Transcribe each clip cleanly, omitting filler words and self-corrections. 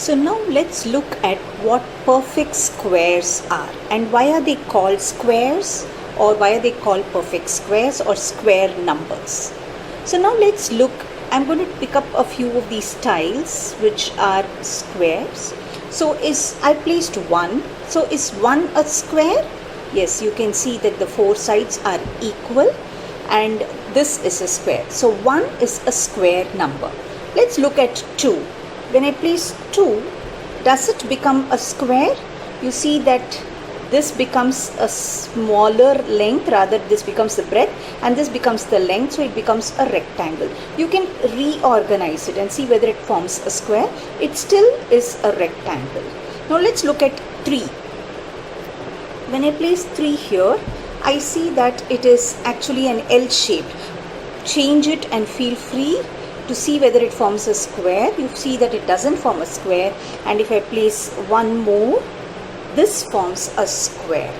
So now let's look at what perfect squares are and why are they called squares, or why are they called perfect squares or square numbers. So now let's look. I'm going to pick up a few of these tiles which are squares. So I placed 1. So is 1 a square? Yes, you can see that the 4 sides are equal and this is a square. So 1 is a square number. Let's look at 2. When I place 2, does it become a square? You see that this becomes a smaller length, rather this becomes the breadth and this becomes the length, so it becomes a rectangle. You can reorganize it and see whether it forms a square. It still is a rectangle. Now let's look at 3. When I place 3 here, I see that it is actually an L shape. Change it and feel free to see whether it forms a square. You see that it doesn't form a square, and if I place 1 more, this forms a square.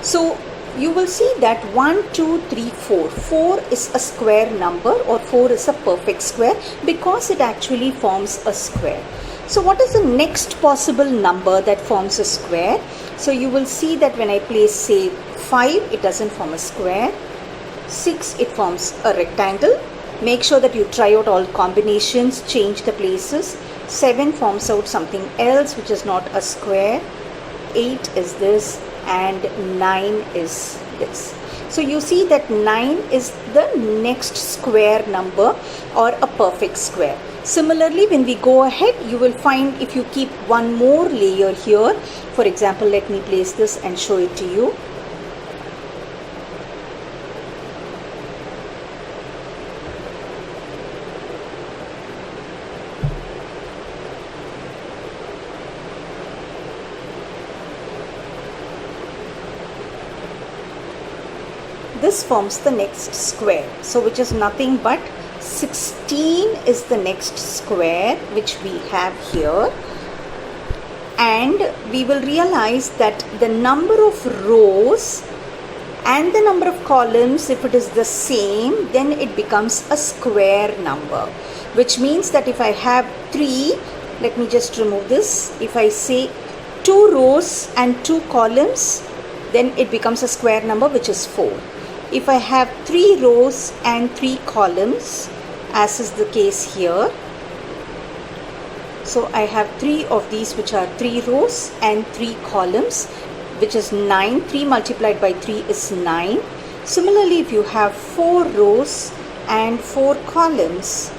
So you will see that 1, 2, 3, 4. 4 is a square number, or 4 is a perfect square because it actually forms a square. So what is the next possible number that forms a square? So you will see that when I place, say, 5, it doesn't form a square. 6, it forms a rectangle. Make sure that you try out all combinations, change the places. 7 forms out something else which is not a square. 8 is this and 9 is this. So you see that 9 is the next square number or a perfect square. Similarly, when we go ahead, you will find if you keep one more layer here, for example, let me place this and show it to you. This forms the next square, so which is nothing but 16 is the next square which we have here, and we will realize that the number of rows and the number of columns, if it is the same, then it becomes a square number, which means that if I have 3, let me just remove this, if I say 2 rows and 2 columns, then it becomes a square number which is 4. If I have 3 rows and 3 columns, as is the case here, so I have 3 of these which are 3 rows and 3 columns, which is 9. 3 multiplied by 3 is 9. Similarly, if you have 4 rows and 4 columns,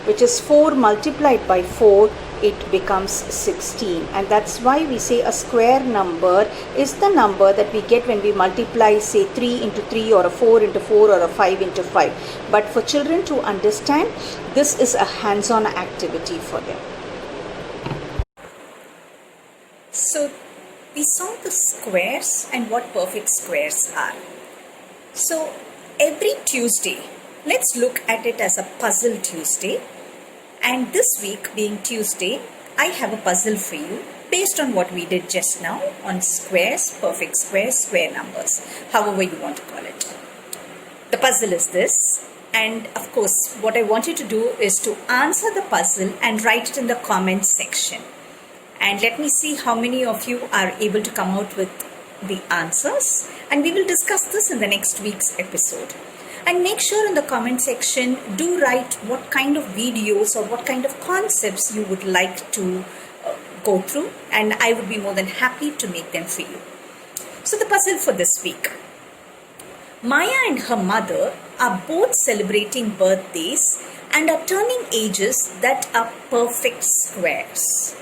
which is 4 multiplied by 4, it becomes 16. And that's why we say a square number is the number that we get when we multiply, say, 3 into 3 or a 4 into 4 or a 5 into 5. But for children to understand, this is a hands-on activity for them. So we saw the squares and what perfect squares are. So every Tuesday, let's look at it as a puzzle Tuesday. And this week being Tuesday, I have a puzzle for you based on what we did just now on squares, perfect squares, square numbers, however you want to call it. The puzzle is this, and of course what I want you to do is to answer the puzzle and write it in the comments section. And let me see how many of you are able to come out with the answers, and we will discuss this in the next week's episode. And make sure in the comment section, do write what kind of videos or what kind of concepts you would like to go through, and I would be more than happy to make them for you. So the puzzle for this week. Maya and her mother are both celebrating birthdays and are turning ages that are perfect squares.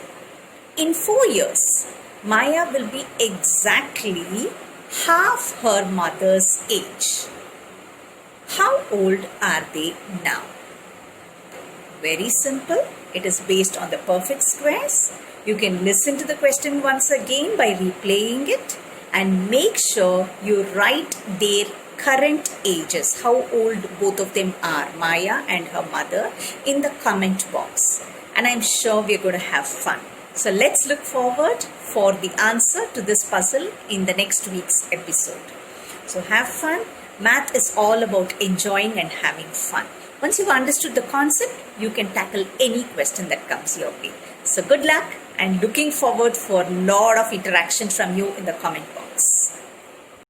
In 4 years, Maya will be exactly half her mother's age. How old are they now? Very simple. It is based on the perfect squares. You can listen to the question once again by replaying it, and make sure you write their current ages, how old both of them are, Maya and her mother, in the comment box. And I'm sure we're going to have fun. So let's look forward for the answer to this puzzle in the next week's episode. So have fun. Math is all about enjoying and having fun. Once you've understood the concept, you can tackle any question that comes your way. So good luck and looking forward for a lot of interaction from you in the comment box.